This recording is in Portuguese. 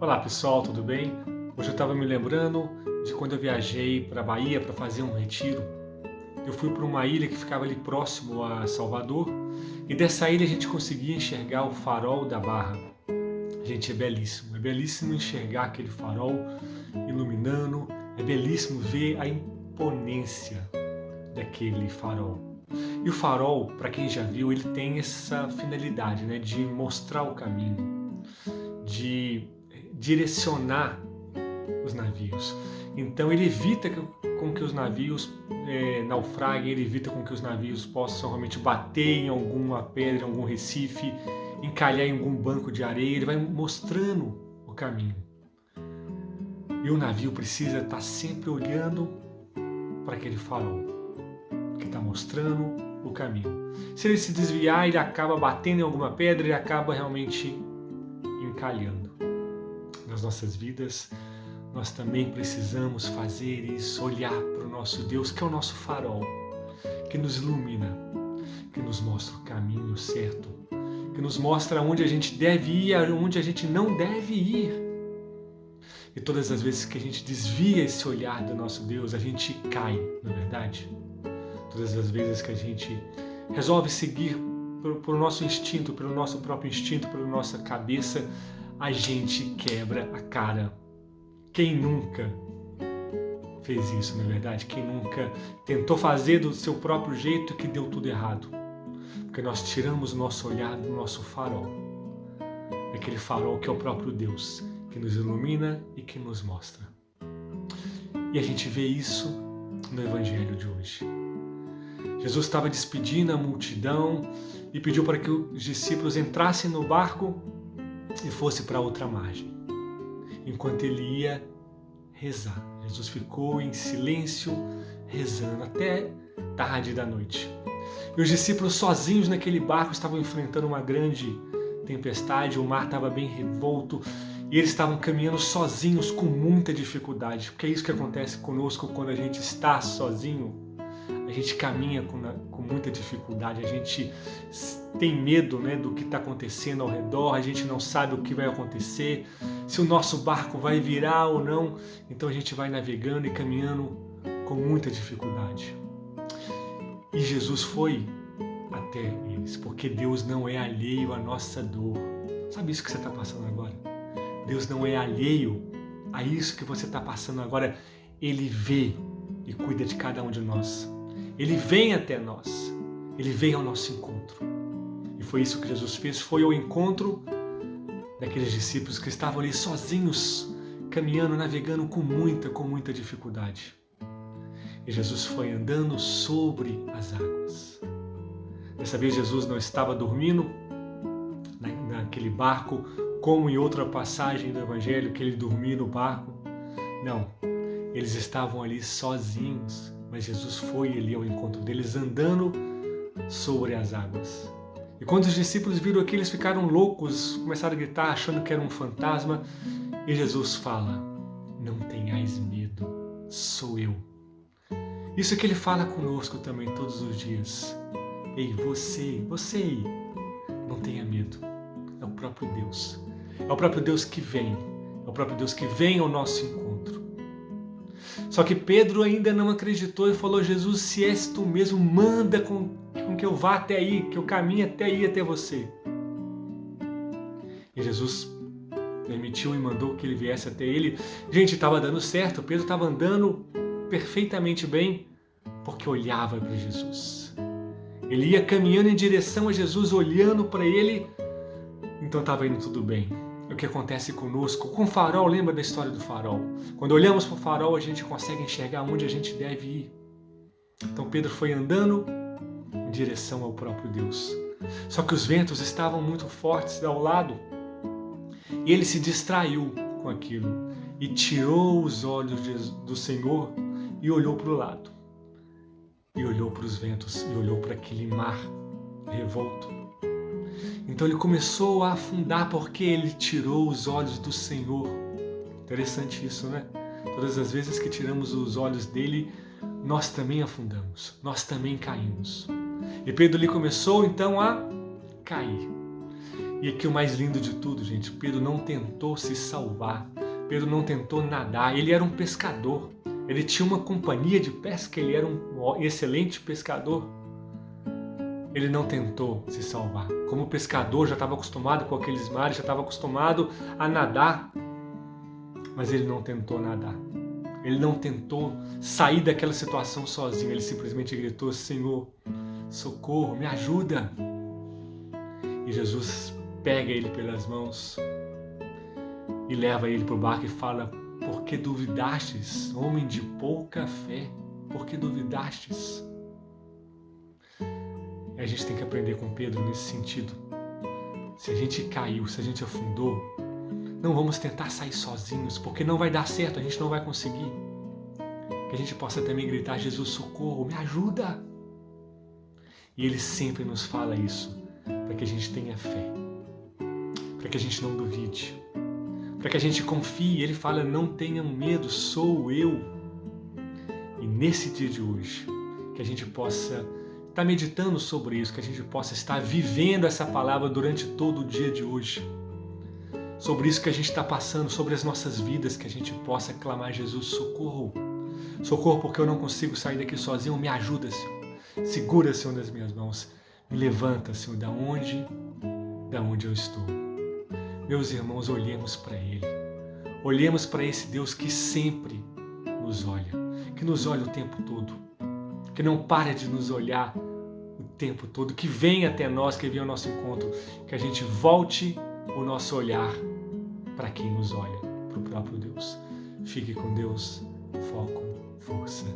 Olá pessoal, tudo bem? Hoje eu estava me lembrando de quando eu viajei para a Bahia para fazer um retiro. Eu fui para uma ilha que ficava ali próximo a Salvador e dessa ilha a gente conseguia enxergar o farol da Barra. Gente, é belíssimo enxergar aquele farol iluminando, é belíssimo ver a imponência daquele farol. E o farol, para quem já viu, ele tem essa finalidade, né, de mostrar o caminho, de direcionar os navios. Então ele evita com que os navios naufraguem, ele evita com que os navios possam realmente bater em alguma pedra, em algum recife, encalhar em algum banco de areia. Ele vai mostrando o caminho. E o navio precisa estar sempre olhando para aquele farol que está mostrando o caminho. Se ele se desviar, ele acaba batendo em alguma pedra, ele acaba realmente encalhando. Nas nossas vidas, nós também precisamos fazer isso, olhar para o nosso Deus, que é o nosso farol, que nos ilumina, que nos mostra o caminho certo, que nos mostra onde a gente deve ir, onde a gente não deve ir. E todas as vezes que a gente desvia esse olhar do nosso Deus, a gente cai, não é verdade? Todas as vezes que a gente resolve seguir por nosso instinto, pelo nosso próprio instinto, pela nossa cabeça, a gente quebra a cara. Quem nunca fez isso, não é verdade? Quem nunca tentou fazer do seu próprio jeito que deu tudo errado? Porque nós tiramos o nosso olhar do nosso farol. Daquele farol que é o próprio Deus, que nos ilumina e que nos mostra. E a gente vê isso no Evangelho de hoje. Jesus estava despedindo a multidão e pediu para que os discípulos entrassem no barco e fosse para outra margem. Enquanto ele ia rezar, Jesus ficou em silêncio, rezando até tarde da noite. E os discípulos sozinhos naquele barco estavam enfrentando uma grande tempestade, o mar estava bem revolto e eles estavam caminhando sozinhos com muita dificuldade, porque é isso que acontece conosco quando a gente está sozinho. A gente caminha com muita dificuldade, a gente tem medo, né, do que está acontecendo ao redor, a gente não sabe o que vai acontecer, se o nosso barco vai virar ou não, então a gente vai navegando e caminhando com muita dificuldade. E Jesus foi até eles, porque Deus não é alheio à nossa dor. Sabe isso que você está passando agora? Deus não é alheio a isso que você está passando agora. Ele vê e cuida de cada um de nós. Ele vem até nós, ele vem ao nosso encontro. E foi isso que Jesus fez, foi ao encontro daqueles discípulos que estavam ali sozinhos, caminhando, navegando com muita dificuldade. E Jesus foi andando sobre as águas. Dessa vez Jesus não estava dormindo naquele barco, como em outra passagem do Evangelho, que ele dormia no barco. Não, eles estavam ali sozinhos. Mas Jesus foi ali ao encontro deles, andando sobre as águas. E quando os discípulos viram aquilo, eles ficaram loucos, começaram a gritar, achando que era um fantasma. E Jesus fala: não tenhais medo, sou eu. Isso que ele fala conosco também todos os dias. Ei, você aí, não tenha medo. É o próprio Deus. É o próprio Deus que vem. É o próprio Deus que vem ao nosso encontro. Só que Pedro ainda não acreditou e falou: Jesus, se és tu mesmo, manda com que eu vá até aí, que eu caminhe até aí, até você. E Jesus permitiu e mandou que ele viesse até ele. Gente, estava dando certo, Pedro estava andando perfeitamente bem, porque olhava para Jesus. Ele ia caminhando em direção a Jesus, olhando para ele, então estava indo tudo bem. É o que acontece conosco. Com o farol, lembra da história do farol? Quando olhamos para o farol, a gente consegue enxergar onde a gente deve ir. Então Pedro foi andando em direção ao próprio Deus. Só que os ventos estavam muito fortes ao lado e ele se distraiu com aquilo e tirou os olhos do Senhor e olhou para o lado. E olhou para os ventos e olhou para aquele mar revolto. Então ele começou a afundar porque ele tirou os olhos do Senhor. Interessante isso, né? Todas as vezes que tiramos os olhos dele, nós também afundamos, nós também caímos. E Pedro ali começou então a cair. E aqui o mais lindo de tudo, gente, Pedro não tentou se salvar, Pedro não tentou nadar, ele era um pescador, ele tinha uma companhia de pesca, ele era um excelente pescador. Ele não tentou se salvar. Como pescador, já estava acostumado com aqueles mares, já estava acostumado a nadar, mas ele não tentou nadar. Ele não tentou sair daquela situação sozinho, ele simplesmente gritou: Senhor, socorro, me ajuda. E Jesus pega ele pelas mãos e leva ele para o barco e fala: por que duvidastes, homem de pouca fé? Por que duvidastes? E a gente tem que aprender com Pedro nesse sentido. Se a gente caiu, se a gente afundou, não vamos tentar sair sozinhos, porque não vai dar certo, a gente não vai conseguir. Que a gente possa também gritar: Jesus, socorro, me ajuda. E Ele sempre nos fala isso, para que a gente tenha fé, para que a gente não duvide, para que a gente confie. Ele fala: não tenham medo, sou eu. E nesse dia de hoje, que a gente possa estar meditando sobre isso, que a gente possa estar vivendo essa palavra durante todo o dia de hoje, sobre isso que a gente está passando, sobre as nossas vidas, que a gente possa clamar: Jesus, socorro, socorro, porque eu não consigo sair daqui sozinho, me ajuda, Senhor, segura, Senhor, nas minhas mãos, me levanta, Senhor, da onde eu estou. Meus irmãos, olhemos para Ele, olhemos para esse Deus que sempre nos olha, que nos olha o tempo todo, que não para de nos olhar o tempo todo, que vem até nós, que vem ao nosso encontro, que a gente volte o nosso olhar para quem nos olha, para o próprio Deus. Fique com Deus, foco, força.